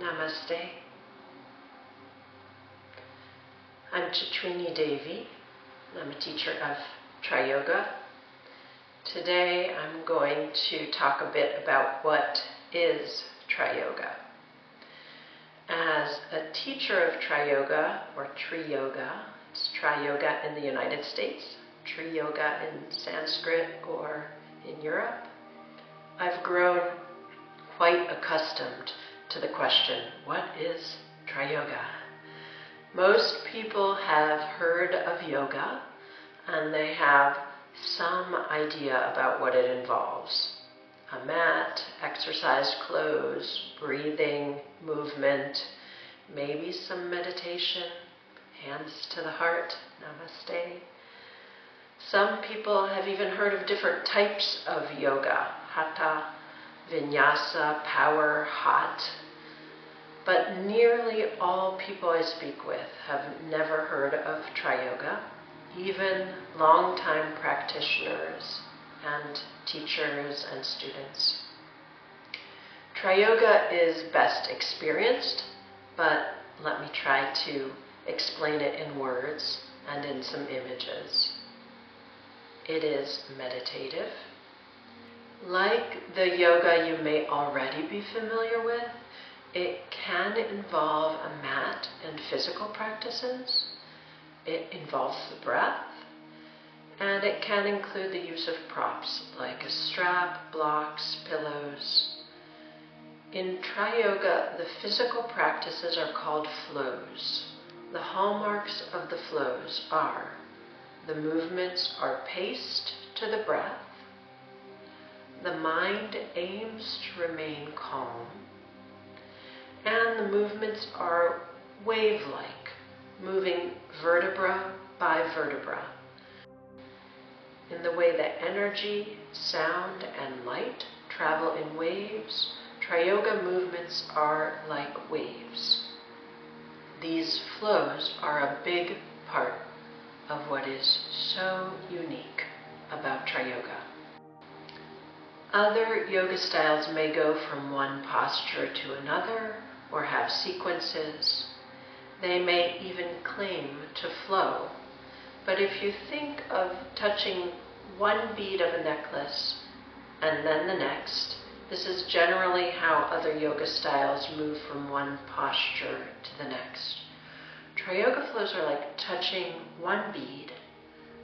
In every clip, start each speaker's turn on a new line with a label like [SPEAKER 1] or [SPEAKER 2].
[SPEAKER 1] Namaste. I'm Citrini Devi. I'm a teacher of TriYoga. Today I'm going to talk a bit about what is TriYoga. As a teacher of TriYoga, or TriYoga, it's TriYoga in the United States, TriYoga in Sanskrit or in Europe, I've grown quite accustomed to the question, what is TriYoga? Most people have heard of yoga and they have some idea about what it involves. A mat, exercise clothes, breathing, movement, maybe some meditation, hands to the heart, namaste. Some people have even heard of different types of yoga, haṭha, vinyasa, power, hot. But nearly all people I speak with have never heard of TriYoga, even long-time practitioners and teachers and students. TriYoga is best experienced, but let me try to explain it in words and in some images. It is meditative. Like the yoga you may already be familiar with, it can involve a mat and physical practices. It involves the breath, and it can include the use of props like a strap, blocks, pillows. In TriYoga, the physical practices are called flows. The hallmarks of the flows are the movements are paced to the breath, the mind aims to remain calm, and the movements are wavelike, moving vertebra by vertebra. In the way that energy, sound, and light travel in waves, TriYoga movements are like waves. These flows are a big part of what is so unique about TriYoga. Other yoga styles may go from one posture to another or have sequences. They may even claim to flow. But if you think of touching one bead of a necklace and then the next, this is generally how other yoga styles move from one posture to the next. TriYoga flows are like touching one bead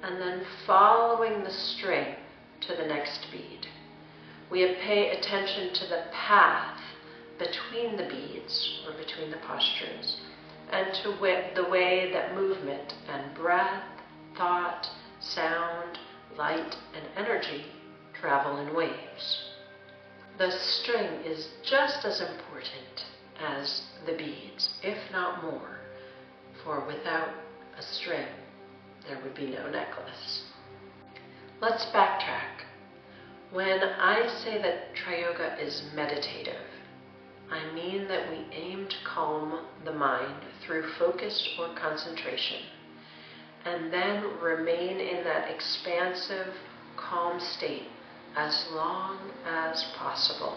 [SPEAKER 1] and then following the string to the next bead. We pay attention to the path between the beads or between the postures and to the way that movement and breath, thought, sound, light, and energy travel in waves. The string is just as important as the beads, if not more, for without a string, there would be no necklace. Let's backtrack. When I say that TriYoga is meditative, I mean that we aim to calm the mind through focus or concentration, and then remain in that expansive, calm state as long as possible.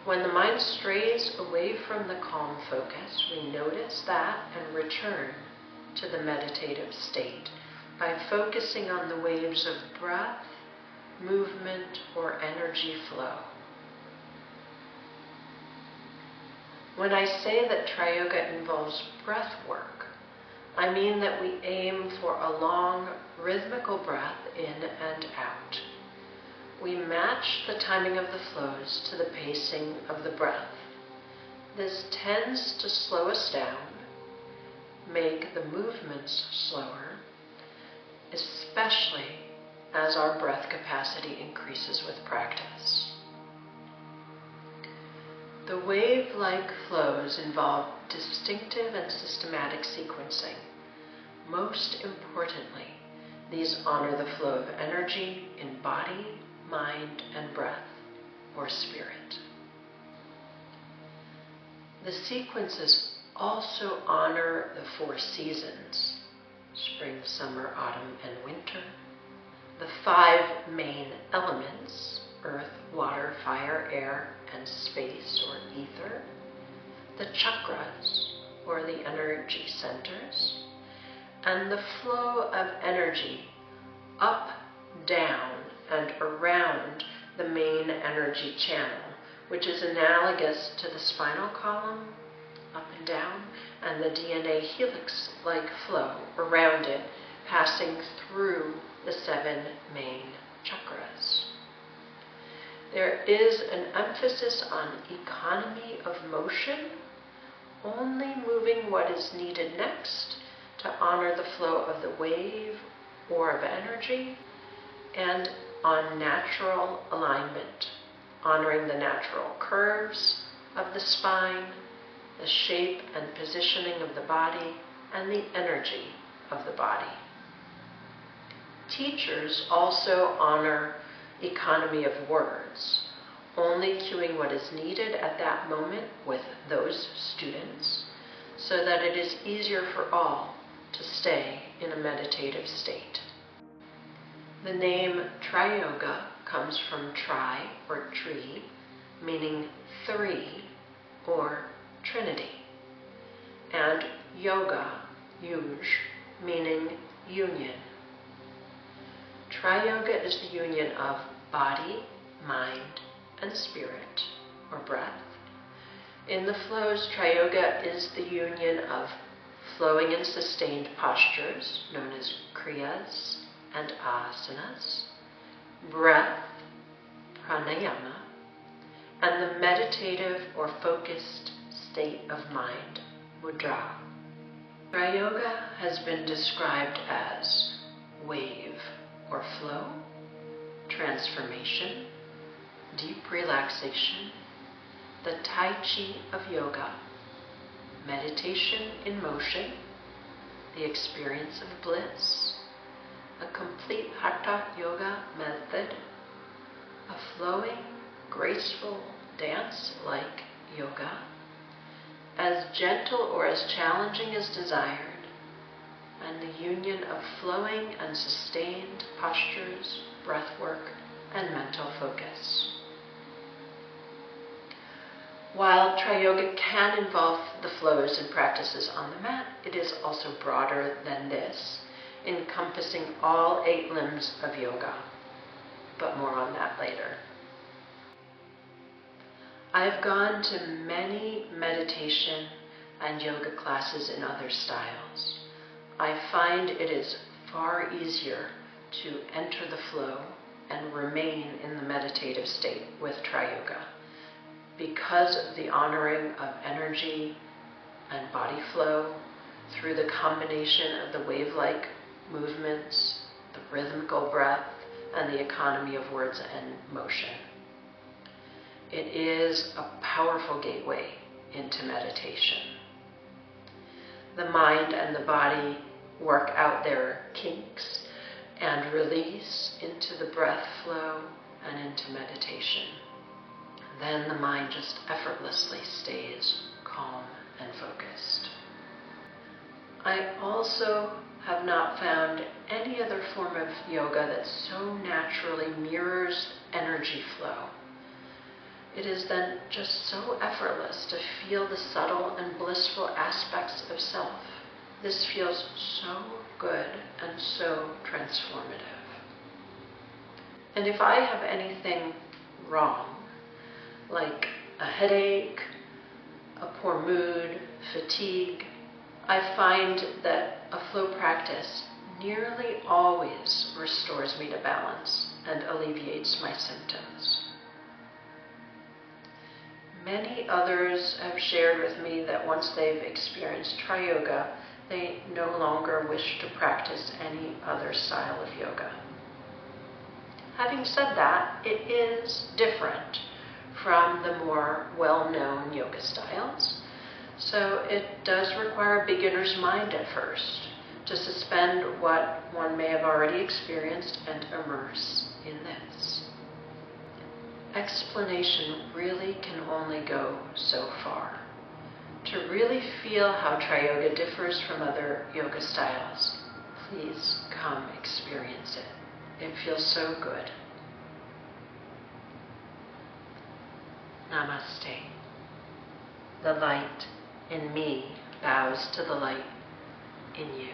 [SPEAKER 1] When the mind strays away from the calm focus, we notice that and return to the meditative state by focusing on the waves of breath, movement, or energy flow. When I say that TriYoga involves breath work, I mean that we aim for a long, rhythmical breath in and out. We match the timing of the flows to the pacing of the breath. This tends to slow us down, make the movements slower, especially as our breath capacity increases with practice. The wave-like flows involve distinctive and systematic sequencing. Most importantly, these honor the flow of energy in body, mind, and breath, or spirit. The sequences also honor the 4 seasons, spring, summer, autumn, and winter, the 5 main elements, earth, water, fire, air, and space or ether, the chakras, or the energy centers, and the flow of energy up, down, and around the main energy channel, which is analogous to the spinal column, up and down, and the DNA helix-like flow around it, passing through the 7 main chakras. There is an emphasis on economy of motion, only moving what is needed next to honor the flow of the wave or of energy, and on natural alignment, honoring the natural curves of the spine, the shape and positioning of the body, and the energy of the body. Teachers also honor economy of words, only cueing what is needed at that moment with those students, so that it is easier for all to stay in a meditative state. The name TriYoga comes from tri, or tree, meaning 3, or Trinity, and yoga, yuj, meaning union. TriYoga is the union of body, mind, and spirit, or breath. In the flows, TriYoga is the union of flowing and sustained postures, known as kriyās and āsanas, breath, prāṇāyāma, and the meditative or focused state of mind, mudrā. TriYoga has been described as wave or flow, transformation, deep relaxation, the tai chi of yoga, meditation in motion, the experience of bliss, a complete haṭha yoga method, a flowing, graceful dance-like yoga, as gentle or as challenging as desired, and the union of flowing and sustained postures, breath work, and mental focus. While TriYoga can involve the flows and practices on the mat, it is also broader than this, encompassing all 8 limbs of yoga, but more on that later. I've gone to many meditation and yoga classes in other styles. I find it is far easier to enter the flow and remain in the meditative state with TriYoga because of the honoring of energy and body flow through the combination of the wavelike movements, the rhythmical breath, and the economy of words and motion. It is a powerful gateway into meditation. The mind and the body work out their kinks and release into the breath flow and into meditation. Then the mind just effortlessly stays calm and focused. I also have not found any other form of yoga that so naturally mirrors energy flow. It is then just so effortless to feel the subtle and blissful aspects of self. This feels so good and so transformative. And if I have anything wrong, like a headache, a poor mood, fatigue, I find that a flow practice nearly always restores me to balance and alleviates my symptoms. Many others have shared with me that once they've experienced TriYoga, they no longer wish to practice any other style of yoga. Having said that, it is different from the more well-known yoga styles, so it does require a beginner's mind at first to suspend what one may have already experienced and immerse in this. Explanation really can only go so far. To really feel how TriYoga differs from other yoga styles, please come experience it. It feels so good. Namaste. The light in me bows to the light in you.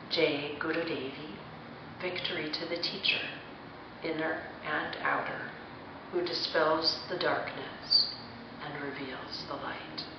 [SPEAKER 1] Jai Guru Devi, victory to the teacher, inner and outer, who dispels the darkness and reveals the light.